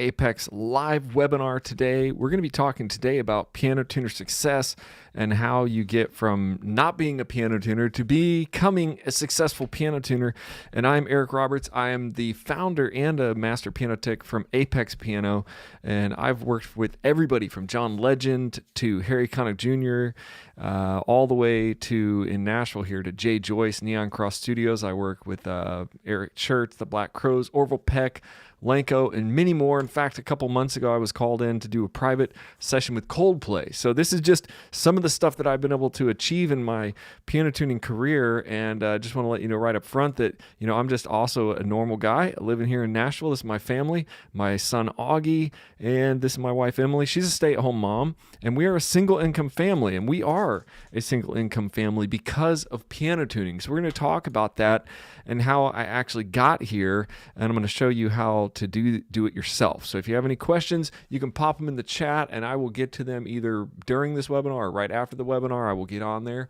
Apex live webinar today. We're going to be talking today about piano tuner success and how you get from not being a piano tuner to becoming a successful piano tuner. And I'm Eric Roberts. I am the founder and a master piano tech from Apex Piano. And I've worked with everybody from John Legend to Harry Connick Jr., all the way to, in Nashville here, to Jay Joyce, Neon Cross Studios. I work with Eric Church, the Black Crows, Orville Peck, Lenko, and many more. In fact, a couple months ago, I was called in to do a private session with Coldplay. So this is just some of the stuff that I've been able to achieve in my piano tuning career. And just want to let you know right up front that, I'm just also a normal guy living here in Nashville. This is my family, my son Augie, and this is my wife Emily. She's a stay-at-home mom, and we are a single income family. And we are a single income family because of piano tuning. So we're going to talk about that and how I actually got here. And I'm going to show you how to do it yourself. So if you have any questions, you can pop them in the chat and I will get to them either during this webinar or right after the webinar. I will get on there.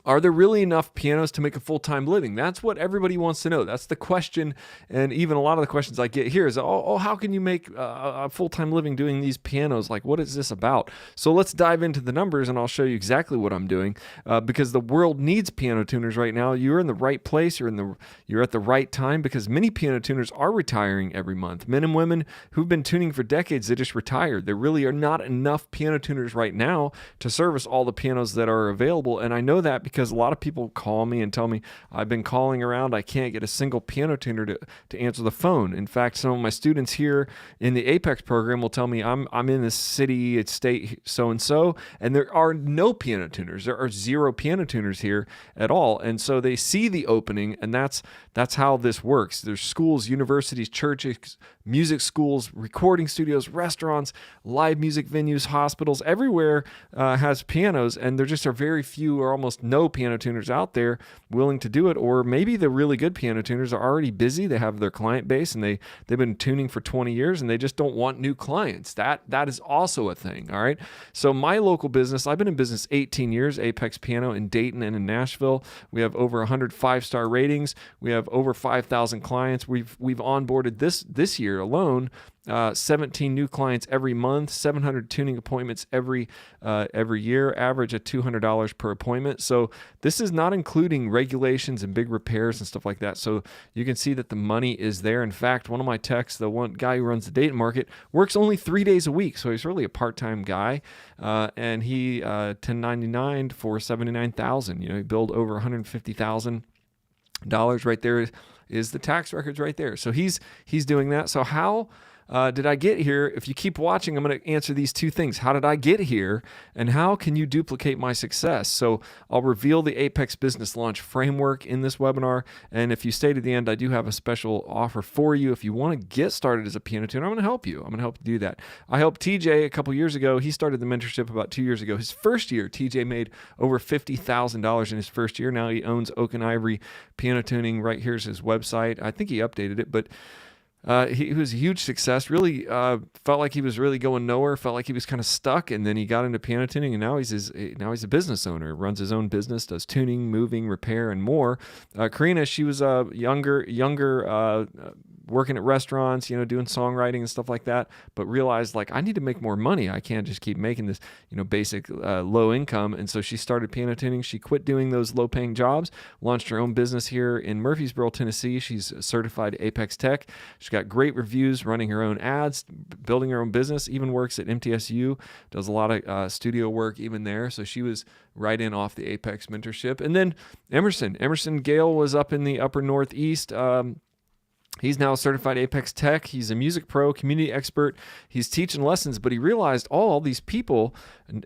Are there really enough pianos to make a full-time living? That's what everybody wants to know. That's the question. And even a lot of the questions I get here is, how can you make a full-time living doing these pianos? Like, what is this about? So let's dive into the numbers and I'll show you exactly what I'm doing because the world needs piano tuners right now. You're in the right place. You're at the right time because many piano tuners are retiring every month. Men and women who've been tuning for decades, they just retired. There really are not enough piano tuners right now to service all the pianos that are available. And I know that because a lot of people call me and tell me, I've been calling around, I can't get a single piano tuner to answer the phone. In fact, some of my students here in the Apex program will tell me, I'm in this city, it's state so-and-so, and there are no piano tuners. There are zero piano tuners here at all. And so they see the opening, and that's how this works. There's schools, universities, churches, music schools, recording studios, restaurants, live music venues, hospitals, everywhere has pianos, and there just are very few or almost no piano tuners out there willing to do it. Or maybe the really good piano tuners are already busy. They have their client base and they've been tuning for 20 years and they just don't want new clients. That is also a thing. All right. So my local business, I've been in business 18 years, Apex Piano in Dayton and in Nashville. We have over 100 5-star ratings. We have over 5,000 clients. We've onboarded this year alone 17 new clients every month, 700 tuning appointments every year, average at $200 per appointment. So this is not including regulations and big repairs and stuff like that. So you can see that the money is there. In fact, one of my techs, the one guy who runs the Dayton market, works only 3 days a week. So he's really a part-time guy. And he 1099 for $79,000. He billed over $150,000 right there is the tax records right there. So he's doing that. So how did I get here? If you keep watching, I'm going to answer these two things. How did I get here? And how can you duplicate my success? So I'll reveal the Apex Business Launch Framework in this webinar. And if you stay to the end, I do have a special offer for you. If you want to get started as a piano tuner, I'm going to help you. I'm going to help you do that. I helped TJ a couple years ago. He started the mentorship about 2 years ago. His first year, TJ made over $50,000 in his first year. Now he owns Oak and Ivory Piano Tuning. Right here's his website. I think he updated it, but he was a huge success, really felt like he was really going nowhere, felt like he was kind of stuck, and then he got into piano tuning, and now he's a business owner, runs his own business, does tuning, moving, repair, and more. Karina, she was younger, working at restaurants, doing songwriting and stuff like that, but realized like I need to make more money. I can't just keep making this, basic low income. And so she started piano tuning. She quit doing those low paying jobs, launched her own business here in Murfreesboro, Tennessee. She's a certified Apex Tech. She's got great reviews, running her own ads, building her own business, even works at MTSU, does a lot of studio work even there. So she was right in off the Apex mentorship. And then Emerson Gale was up in the upper Northeast. He's now a certified Apex Tech. He's a music pro, community expert. He's teaching lessons, but he realized all these people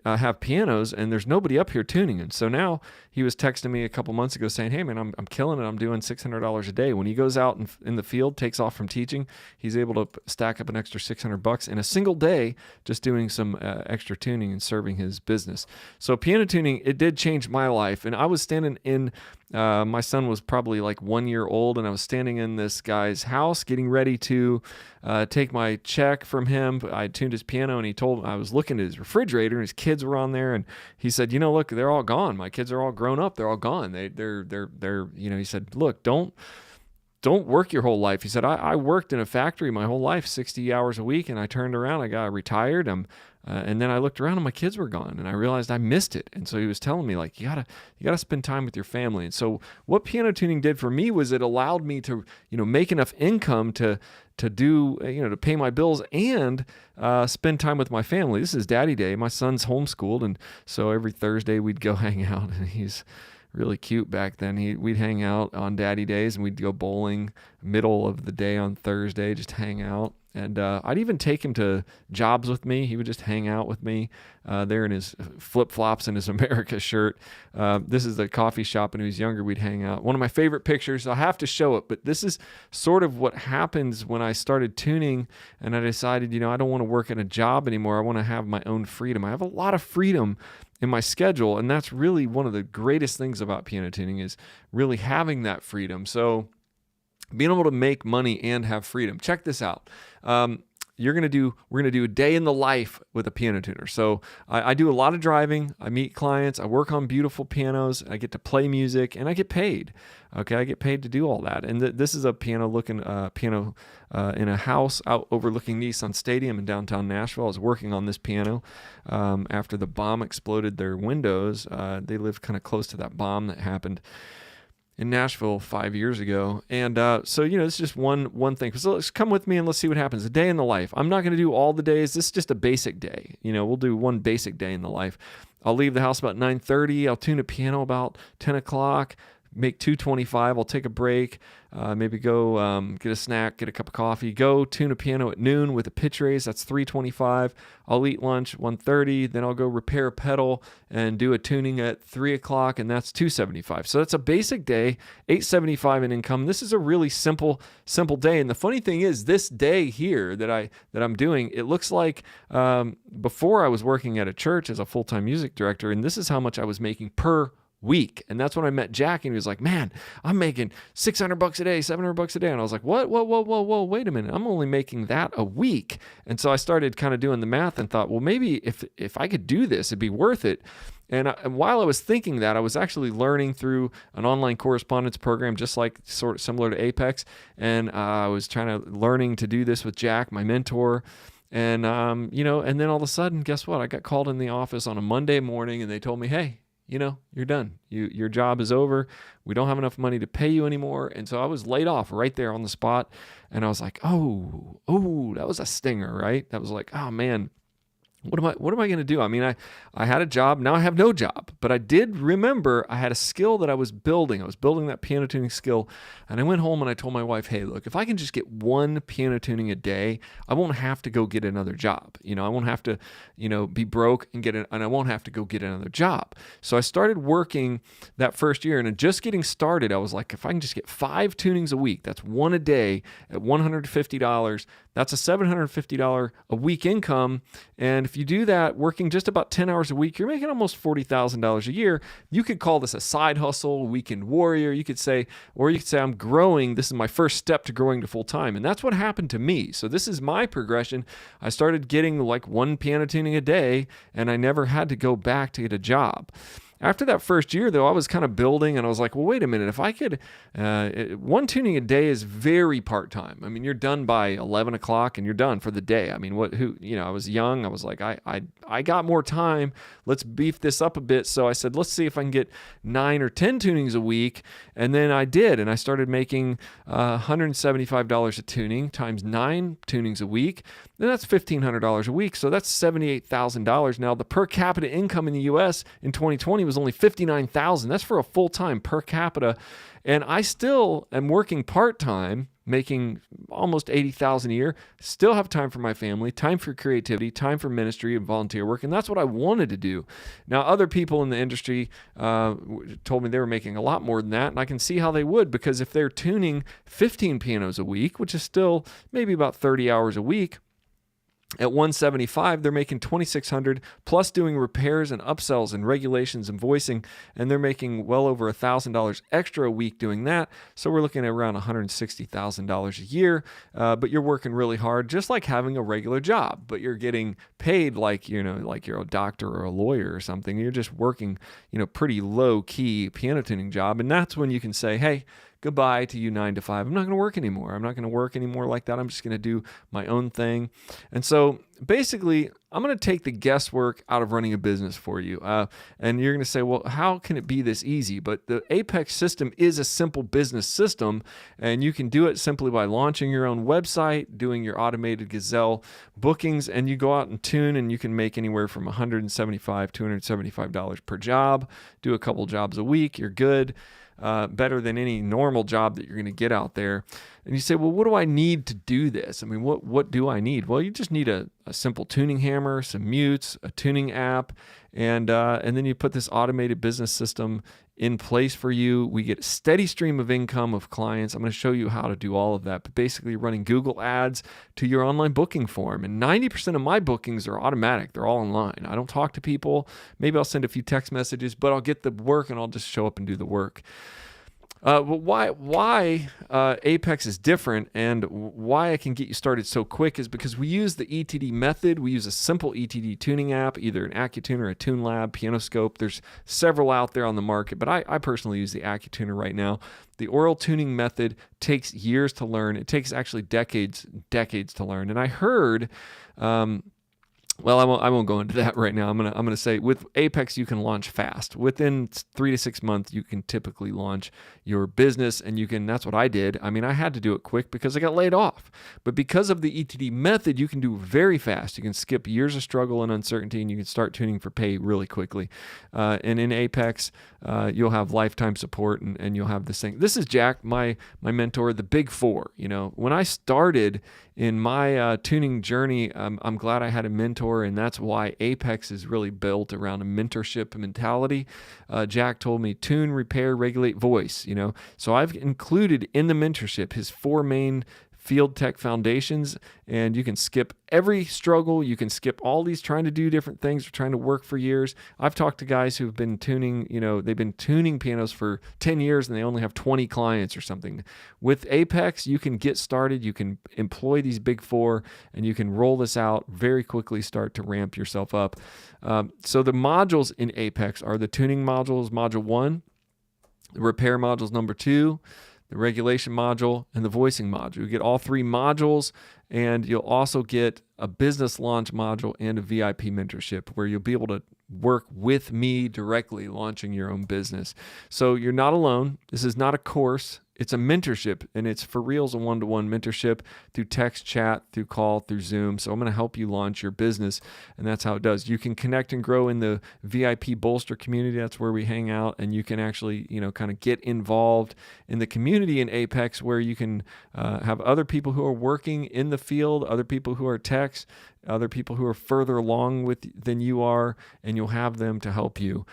have pianos and there's nobody up here tuning. And so now he was texting me a couple months ago saying, hey man, I'm killing it. I'm doing $600 a day. When he goes out in the field, takes off from teaching, he's able to stack up an extra $600 in a single day, just doing some extra tuning and serving his business. So piano tuning, it did change my life. And I was standing in my son was probably like 1 year old, and I was standing in this guy's house getting ready to take my check from him. I tuned his piano, and I was looking at his refrigerator, and his kids were on there, and he said, look, they're all gone. My kids are all grown up. They're all gone. They're he said, look, don't don't work your whole life. He said, I worked in a factory my whole life, 60 hours a week, and I turned around, I got retired. And then I looked around and my kids were gone, and I realized I missed it. And so he was telling me, like, you gotta spend time with your family. And so what piano tuning did for me was it allowed me to, make enough income to do, to pay my bills and spend time with my family. This is Daddy Day. My son's homeschooled, and so every Thursday we'd go hang out, and he's really cute back then. We'd hang out on Daddy Days, and we'd go bowling middle of the day on Thursday, just hang out. And I'd even take him to jobs with me. He would just hang out with me there in his flip-flops and his America shirt. This is the coffee shop, and when he was younger, we'd hang out. One of my favorite pictures, I'll have to show it, but this is sort of what happens when I started tuning, and I decided, I don't want to work at a job anymore. I want to have my own freedom. I have a lot of freedom in my schedule, and that's really one of the greatest things about piano tuning is really having that freedom. So being able to make money and have freedom. Check this out. We're going to do a day in the life with a piano tuner. So I do a lot of driving. I meet clients. I work on beautiful pianos. I get to play music, and I get paid. Okay, I get paid to do all that. And this is a piano in a house out overlooking Nissan Stadium in downtown Nashville. I was working on this piano after the bomb exploded their windows. They lived kind of close to that bomb that happened in Nashville 5 years ago. And so, this is just one thing. So let's come with me and let's see what happens. A day in the life. I'm not going to do all the days. This is just a basic day. We'll do one basic day in the life. I'll leave the house about 9:30. I'll tune a piano about 10 o'clock. Make 2:25. I'll take a break. Maybe go get a snack, get a cup of coffee. Go tune a piano at noon with a pitch raise. That's 3:25. I'll eat lunch 1:30. Then I'll go repair a pedal and do a tuning at 3 o'clock, and that's 2:75. So that's a basic day, 875 in income. This is a really simple day. And the funny thing is, this day here that I'm doing, it looks like before I was working at a church as a full-time music director, and this is how much I was making per week. And that's when I met Jack, and he was like, man, I'm making $600 a day, $700 a day. And I was like, what? Whoa, wait a minute. I'm only making that a week. And so I started kind of doing the math and thought, well, maybe if I could do this, it'd be worth it. And while I was thinking that, I was actually learning through an online correspondence program, just like sort of similar to Apex. And I was learning to do this with Jack, my mentor. And, and then all of a sudden, guess what? I got called in the office on a Monday morning, and they told me, hey, you're done. Your job is over. We don't have enough money to pay you anymore. And so I was laid off right there on the spot. And I was like, oh, that was a stinger, right? That was like, oh man, what am I going to do? I mean, I had a job. Now I have no job, but I did remember I had a skill that I was building. I was building that piano tuning skill. And I went home and I told my wife, hey, look, if I can just get one piano tuning a day, I won't have to go get another job. I won't have to, be broke and and I won't have to go get another job. So I started working that first year, and just getting started, I was like, if I can just get 5 tunings a week, that's one a day at $150, that's a $750 a week income. And if you do that working just about 10 hours a week, you're making almost $40,000 a year. You could call this a side hustle, weekend warrior. You could say I'm growing. This is my first step to growing to full time. And that's what happened to me. So this is my progression. I started getting like one piano tuning a day, and I never had to go back to get a job. After that first year, though, I was kind of building, and I was like, well, wait a minute. If I could, one tuning a day is very part-time. I mean, you're done by 11 o'clock, and you're done for the day. I mean, I was young. I was like, I got more time. Let's beef this up a bit. So I said, let's see if I can get 9 or 10 tunings a week. And then I did, and I started making $175 a tuning times 9 tunings a week. Then that's $1,500 a week. So that's $78,000. Now, the per capita income in the U.S. in 2020 was only $59,000. That's for a full-time per capita. And I still am working part-time, making almost $80,000 a year, still have time for my family, time for creativity, time for ministry and volunteer work. And that's what I wanted to do. Now, other people in the industry told me they were making a lot more than that. And I can see how they would, because if they're tuning 15 pianos a week, which is still maybe about 30 hours a week, at $175, they're making $2,600 plus doing repairs and upsells and regulations and voicing, and they're making well over $1,000 extra a week doing that. So we're looking at around $160,000 a year. But you're working really hard, just like having a regular job. But you're getting paid like you're a doctor or a lawyer or something. You're just working, pretty low key piano tuning job, and that's when you can say, hey, goodbye to you 9 to 5. I'm not going to work anymore. I'm not going to work anymore like that. I'm just going to do my own thing. And so basically, I'm going to take the guesswork out of running a business for you. And you're going to say, well, how can it be this easy? But the Apex system is a simple business system, and you can do it simply by launching your own website, doing your automated Gazelle bookings, and you go out and tune, and you can make anywhere from $175, $275 per job, do a couple jobs a week, you're good. Better than any normal job that you're going to get out there. And you say, well, what do I need to do this? I mean, what do I need? Well, you just need a simple tuning hammer, some mutes, a tuning app, and then you put this automated business system in place for you. We get a steady stream of income of clients. I'm going to show you how to do all of that, but basically running Google ads to your online booking form. And 90% of my bookings are automatic. They're all online. I don't talk to people. Maybe I'll send a few text messages, but I'll get the work and I'll just show up and do the work. But why Apex is different and why I can get you started so quick is because we use the ETD method. We use a simple ETD tuning app, either an AccuTuner, a TuneLab, PianoScope. There's several out there on the market, but I personally use the AccuTuner right now. The oral tuning method takes years to learn. It takes actually decades to learn. And I heard... well, I won't go into that right now. I'm gonna say with Apex you can launch fast. Within 3 to 6 months, you can typically launch your business, and you can. That's what I did. I mean, I had to do it quick because I got laid off. But because of the ETD method, you can do very fast. You can skip years of struggle and uncertainty, and you can start tuning for pay really quickly. And in Apex, you'll have lifetime support, and you'll have this thing. This is Jack, my mentor, the Big Four. You know, when I started in my tuning journey, I'm glad I had a mentor, and that's why Apex is really built around a mentorship mentality. Jack told me, tune, repair, regulate, voice. You know, so I've included in the mentorship his 4 main field tech foundations, and you can skip every struggle. You can skip all these trying to do different things or trying to work for years. I've talked to guys who've been tuning, you know, they've been tuning pianos for 10 years and they only have 20 clients or something. With Apex, you can get started. You can employ these Big Four, and you can roll this out very quickly, start to ramp yourself up. So the modules in Apex are the tuning modules, module 1, the repair modules, number 2, the regulation module, and the voicing module. You get all 3 modules, and you'll also get a business launch module and a VIP mentorship where you'll be able to work with me directly launching your own business. So you're not alone. This is not a course. It's a mentorship, and it's for reals, a one-to-one mentorship through text, chat, through call, through Zoom. So I'm going to help you launch your business, and that's how it does. You can connect and grow in the VIP Bolster community. That's where we hang out, and you can actually, you know, kind of get involved in the community in Apex, where you can have other people who are working in the field, other people who are techs, other people who are further along than you are, and you'll have them to help you.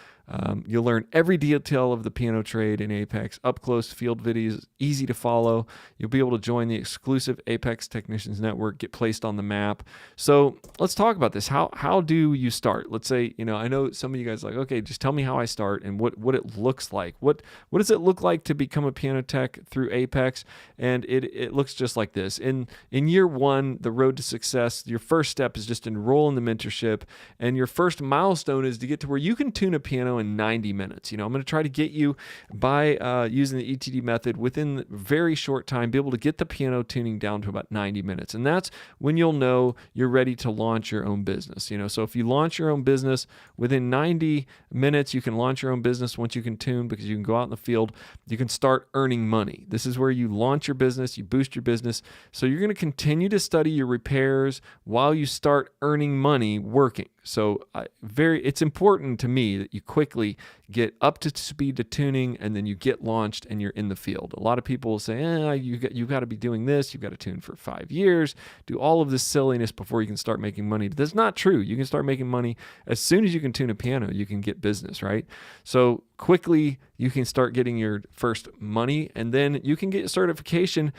You'll learn every detail of the piano trade in Apex, up-close field videos, easy to follow. You'll be able to join the exclusive Apex Technicians Network, get placed on the map. So let's talk about this. How do you start? Let's say, you know, I know some of you guys are like, okay, just tell me how I start and what it looks like. What does it look like to become a piano tech through Apex? And it looks just like this. In year 1, the road to success, your first step is just enroll in the mentorship, and your first milestone is to get to where you can tune a piano in 90 minutes. You know, I'm going to try to get you by using the ETD method within a very short time, be able to get the piano tuning down to about 90 minutes. And that's when you'll know you're ready to launch your own business. You know, so if you launch your own business within 90 minutes, you can launch your own business once you can tune, because you can go out in the field, you can start earning money. This is where you launch your business, you boost your business. So you're going to continue to study your repairs while you start earning money working. So it's important to me that you quickly get up to speed to tuning, and then you get launched and you're in the field. A lot of people will say, you got to be doing this. You've got to tune for 5 years, do all of this silliness before you can start making money. But that's not true. You can start making money as soon as you can tune a piano. You can get business, right? So quickly you can start getting your first money, and then you can get certification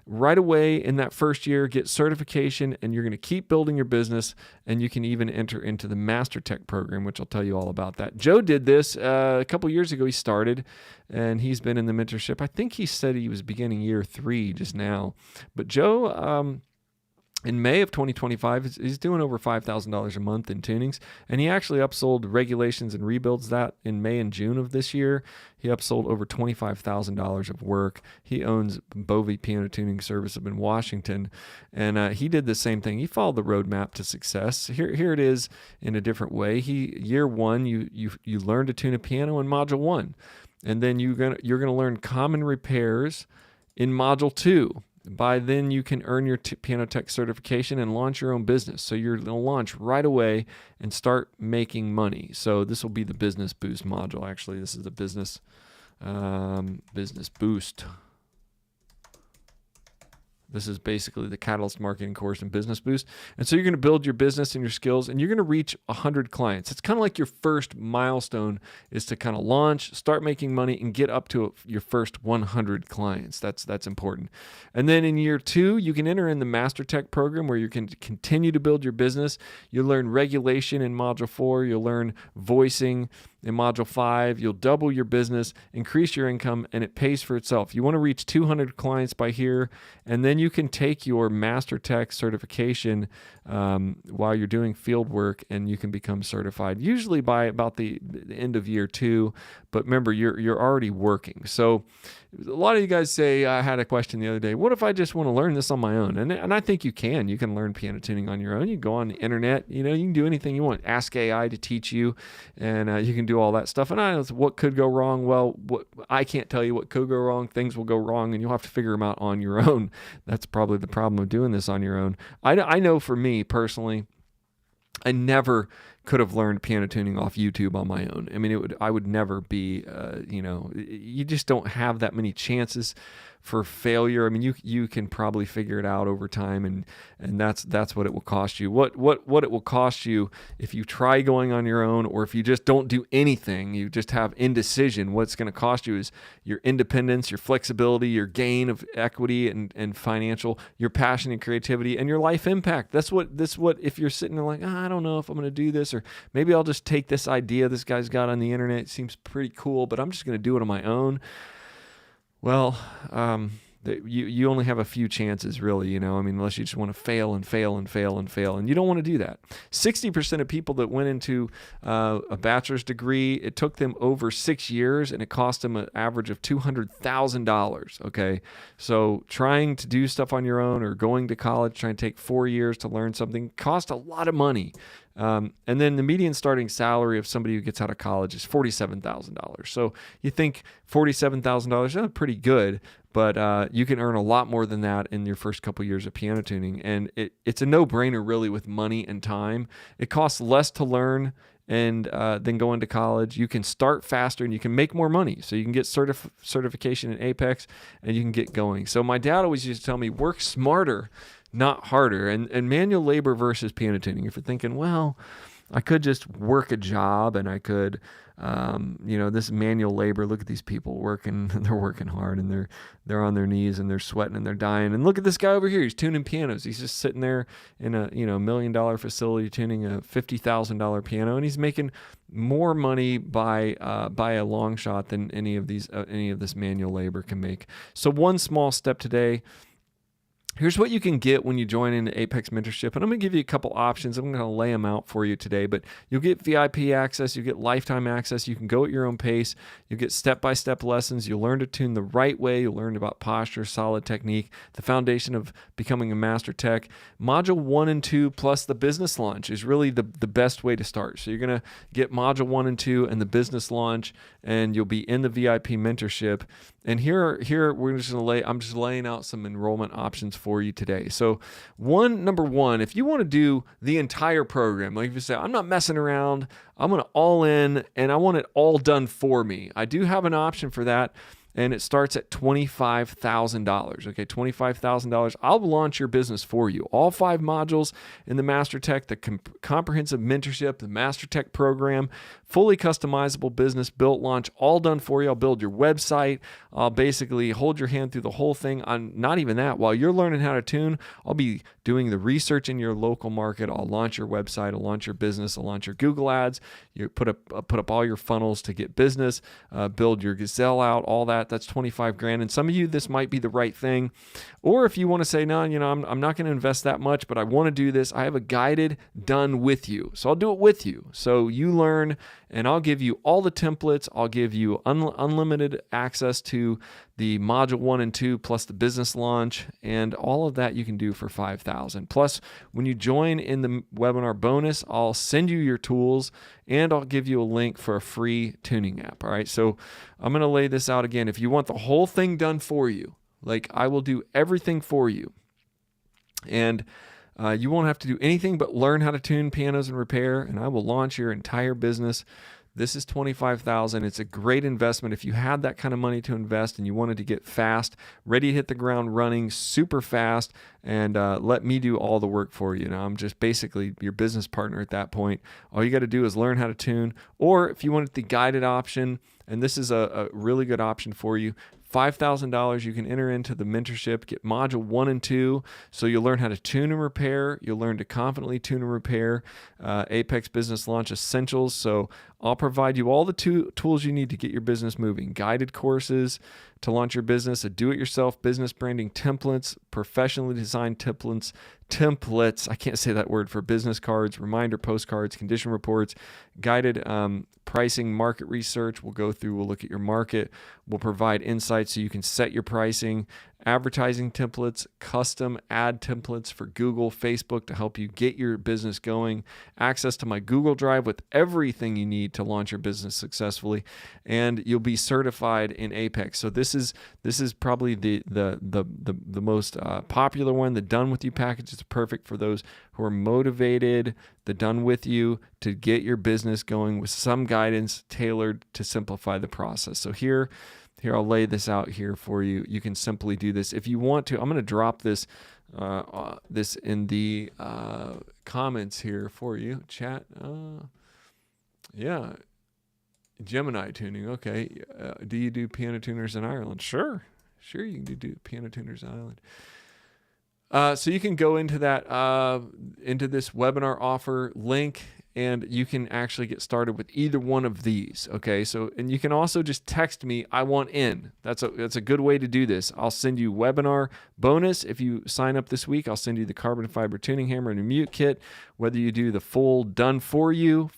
right away in that first year, get certification, and you're going to keep building your business, and you can even enter into the Master Tech program, which I'll tell you all about that. Joe did this a couple years ago. He started, and he's been in the mentorship. I think he said he was beginning year 3 just now. But Joe, In May of 2025, he's doing over $5,000 a month in tunings, and he actually upsold regulations and rebuilds that in May and June of this year. He upsold over $25,000 of work. He owns Bovey Piano Tuning Service up in Washington, and he did the same thing. He followed the roadmap to success. Here it is in a different way. Year one, you learn to tune a piano in Module 1, and then you're gonna learn common repairs in Module 2. By then, you can earn your piano tech certification and launch your own business. So you're going to launch right away and start making money. So this will be the Business Boost module. Actually, this is the Business Boost. This is basically the Catalyst Marketing Course and Business Boost. And so you're going to build your business and your skills, and you're going to reach 100 clients. It's kind of like your first milestone is to kind of launch, start making money, and get up to your first 100 clients. That's important. And then in year 2, you can enter in the Master Tech program where you can continue to build your business. You'll learn regulation in Module 4. You'll learn voicing in Module 5. You'll double your business, increase your income, and it pays for itself. You want to reach 200 clients by here, and then you can take your Master Tech certification while you're doing field work, and you can become certified, usually by about the end of year 2. But remember, you're already working. So a lot of you guys say, I had a question the other day, what if I just want to learn this on my own? And I think you can. You can learn piano tuning on your own. You can go on the internet. You can do anything you want. Ask AI to teach you, and you can do all that stuff. And I know what could go wrong. Well, I can't tell you what could go wrong. Things will go wrong, and you'll have to figure them out on your own. That's probably the problem of doing this on your own. I know for me personally, I never could have learned piano tuning off YouTube on my own. I mean, I would never be, you just don't have that many chances for failure. I mean, you can probably figure it out over time, and that's what it will cost you. What it will cost you if you try going on your own, or if you just don't do anything, you just have indecision. What's going to cost you is your independence, your flexibility, your gain of equity and financial, your passion and creativity, and your life impact. That's what if you're sitting there like, I don't know if I'm going to do this, or maybe I'll just take this idea this guy's got on the internet. It seems pretty cool, but I'm just going to do it on my own. Well, you only have a few chances, really, unless you just want to fail and fail and fail and fail, and you don't want to do that. 60% of people that went into a bachelor's degree, it took them over 6 years, and it cost them an average of $200,000, okay? So trying to do stuff on your own or going to college, trying to take 4 years to learn something, cost a lot of money. And then the median starting salary of somebody who gets out of college is $47,000. So you think $47,000, that's pretty good, but you can earn a lot more than that in your first couple years of piano tuning. And it's a no-brainer, really, with money and time. It costs less to learn and then go into college. You can start faster and you can make more money. So you can get certification in Apex and you can get going. So my dad always used to tell me, work smarter, not harder. And manual labor versus piano tuning. If you're thinking, well, I could just work a job and I could, this manual labor, look at these people working, they're working hard and they're on their knees and they're sweating and they're dying. And look at this guy over here, he's tuning pianos. He's just sitting there in a, $1 million facility tuning a $50,000 piano, and he's making more money by a long shot than any of this manual labor can make. So one small step today. Here's what you can get when you join into Apex Mentorship, and I'm going to give you a couple options. I'm going to lay them out for you today, but you'll get VIP access, you get lifetime access, you can go at your own pace, you'll get step-by-step lessons, you'll learn to tune the right way, you'll learn about posture, solid technique, the foundation of becoming a master tech. Module 1 and 2 plus the business launch is really the best way to start. So you're going to get Module 1 and 2 and the business launch, and you'll be in the VIP mentorship. And here I'm just laying out some enrollment options for you today. So number one, if you want to do the entire program, like if you say, I'm not messing around, I'm going to all in and I want it all done for me, I do have an option for that. And it starts at $25,000. Okay, $25,000. I'll launch your business for you. All 5 modules in the Master Tech, the comprehensive mentorship, the Master Tech program, fully customizable business built launch, all done for you. I'll build your website. I'll basically hold your hand through the whole thing. Not even that. While you're learning how to tune, I'll be doing the research in your local market. I'll launch your website. I'll launch your business. I'll launch your Google ads. You put up all your funnels to get business. Build your Gazelle out. All that that, that's 25 grand. And some of you, this might be the right thing. Or if you want to say, no, I'm not going to invest that much, but I want to do this, I have a guided done with you. So I'll do it with you. So you learn, and I'll give you all the templates. I'll give you unlimited access to the module 1 and 2 plus the business launch, and all of that you can do for $5,000. Plus, when you join in the webinar bonus, I'll send you your tools and I'll give you a link for a free tuning app. All right. So I'm going to lay this out again. If you want the whole thing done for you, like I will do everything for you, and you won't have to do anything but learn how to tune pianos and repair, and I will launch your entire business. This is $25,000. It's a great investment. If you had that kind of money to invest and you wanted to get fast, ready to hit the ground running super fast, and let me do all the work for you. Now, I'm just basically your business partner at that point. All you got to do is learn how to tune. Or if you wanted the guided option, and this is a really good option for you, $5,000, you can enter into the mentorship, get module 1 and 2. So you'll learn how to tune and repair. You'll learn to confidently tune and repair Apex Business Launch Essentials. So I'll provide you all the tools you need to get your business moving. Guided courses to launch your business, a do-it-yourself business branding templates, professionally designed templates. I can't say that word, for business cards, reminder postcards, condition reports, guided pricing, market research. We'll look at your market. We'll provide insights so you can set your pricing, advertising templates, custom ad templates for Google, Facebook to help you get your business going, access to my Google Drive with everything you need to launch your business successfully, and you'll be certified in Apex. So this is probably the most popular one. The Done With You package is perfect for those who are motivated, the Done With You, to get your business going with some guidance tailored to simplify the process. So here I'll lay this out here for you. You can simply do this. If you want to, I'm going to drop this in the comments here for you. Chat. Yeah. Gemini tuning. Okay. Do you do piano tuners in Ireland? Sure, you can do piano tuners in Ireland. So you can go into that, into this webinar offer link, and you can actually get started with either one of these. Okay. So, and you can also just text me, I want in. That's a good way to do this. I'll send you webinar bonus. If you sign up this week, I'll send you the carbon fiber tuning hammer and a mute kit, whether you do the fully done for you,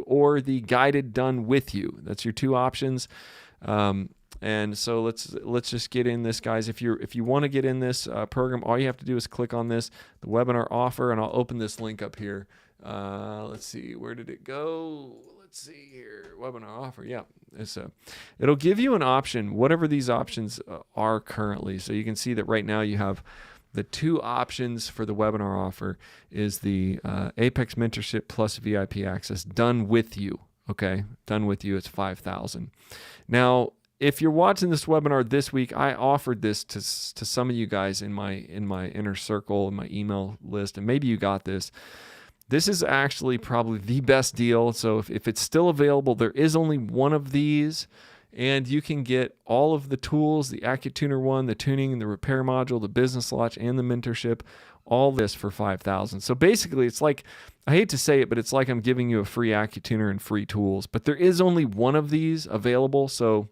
or the guided done with you. That's your two options. And so let's just get in this, guys. If you want to get in this program, all you have to do is click on this, the webinar offer, and I'll open this link up here. Let's see, where did it go? Let's see here, webinar offer. Yeah, it'll give you an option, whatever these options are currently. So you can see that right now you have the two options for the webinar offer is the Apex Mentorship plus VIP access done with you. Okay, done with you. It's $5,000. Now, if you're watching this webinar this week, I offered this to some of you guys in my inner circle, in my email list, and maybe you got this. This is actually probably the best deal. So if it's still available, there is only one of these, and you can get all of the tools, the AccuTuner one, the tuning, the repair module, the business launch, and the mentorship, all this for $5,000. So basically, it's like, I hate to say it, but it's like I'm giving you a free AccuTuner and free tools. But there is only one of these available, so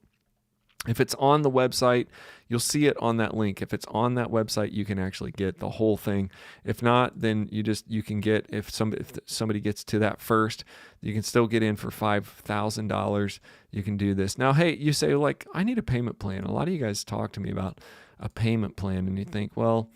if it's on the website, you'll see it on that link. If it's on that website, you can actually get the whole thing. If not, then you can get, if somebody gets to that first, you can still get in for $5,000. You can do this. Now, hey, you say, like, I need a payment plan. A lot of you guys talk to me about a payment plan, and you think, well,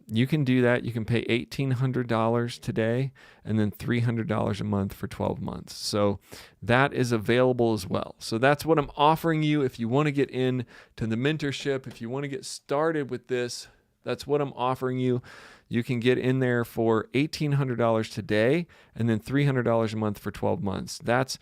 you can do that. You can pay $1,800 today and then $300 a month for 12 months. So that is available as well. So that's what I'm offering you. If you want to get in to the mentorship, if you want to get started with this, that's what I'm offering you. You can get in there for $1,800 today and then $300 a month for 12 months. That's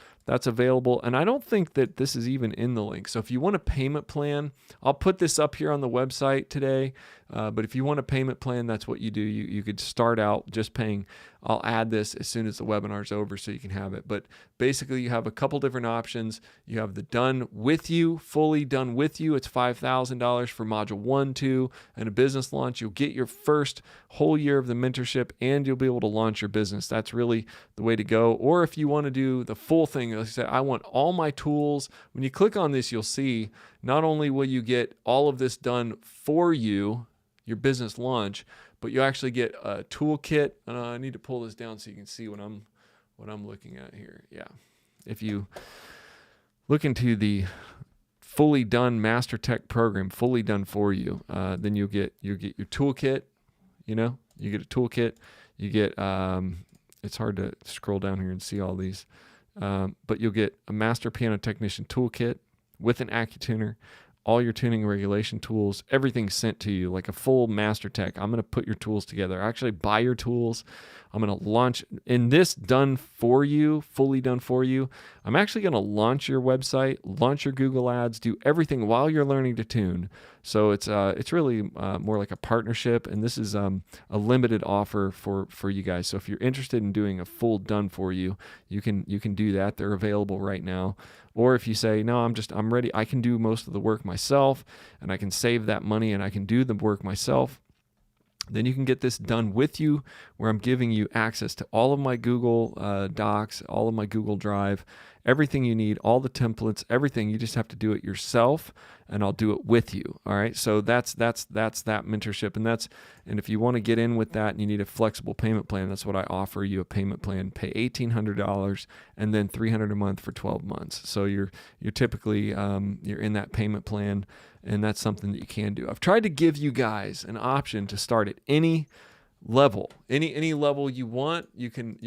available. And I don't think that this is even in the link. So if you want a payment plan, I'll put this up here on the website today. But if you want a payment plan, that's what you do. You could start out just paying. I'll add this as soon as the webinar's over so you can have it. But basically, you have a couple different options. You have the done with you, fully done with you. It's $5,000 for module 1, 2, and a business launch. You'll get your first whole year of the mentorship, and you'll be able to launch your business. That's really the way to go. Or if you want to do the full thing, Let's say I want all my tools. When you click on this, you'll see not only will you get all of this done for you, your business lunch, but you actually get a toolkit. I need to pull this down so you can see what I'm looking at here. Yeah. If you look into the fully done Master Tech program, fully done for you, then you get your toolkit. You get a toolkit. You get it's hard to scroll down here and see all these, but you'll get a Master Piano Technician toolkit with an AccuTuner, all your tuning and regulation tools, everything sent to you like a full Master Tech. I'm going to put your tools together. Actually buy your tools. I'm going to launch in this done for you, fully done for you. I'm actually going to launch your website, launch your Google Ads, do everything while you're learning to tune. So it's really more like a partnership, and this is a limited offer for you guys. So if you're interested in doing a full done for you, you can do that. They're available right now. Or if you say, no, I'm ready, I can do most of the work myself, and I can save that money and I can do the work myself, then you can get this done with you, where I'm giving you access to all of my Google Docs, all of my Google Drive, everything you need, all the templates, everything. You just have to do it yourself, and I'll do it with you. All right. So that's that mentorship, and if you want to get in with that and you need a flexible payment plan, that's what I offer you, a payment plan. Pay $1,800 and then $300 a month for 12 months. So you're typically you're in that payment plan. And that's something that you can do. I've tried to give you guys an option to start at any level, any level you want. You can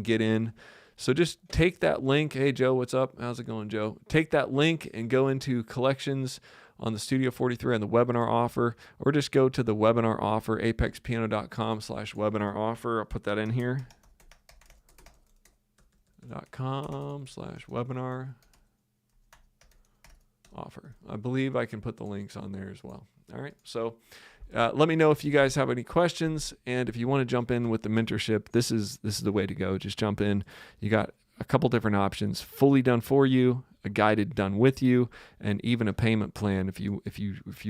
get in. So just take that link. Hey Joe, what's up? How's it going, Joe? Take that link and go into collections on the Studio 43 on the webinar offer, or just go to the webinar offer, apexpiano.com/webinar offer. I'll put that in here. .com/webinar offer. I believe I can put the links on there as well. All right. So let me know if you guys have any questions, and if you want to jump in with the mentorship, this is the way to go. Just jump in. You got a couple different options: fully done for you, a guided done with you, and even a payment plan. If you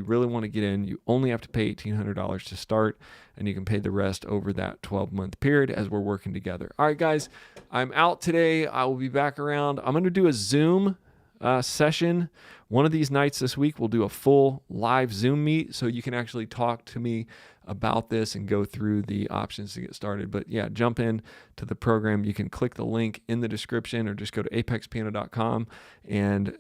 really want to get in, you only have to pay $1,800 to start, and you can pay the rest over that 12-month period as we're working together. All right, guys, I'm out today. I will be back around. I'm going to do a Zoom session. One of these nights this week, we'll do a full live Zoom meet, so you can actually talk to me about this and go through the options to get started. But yeah, jump in to the program. You can click the link in the description, or just go to apexpiano.com and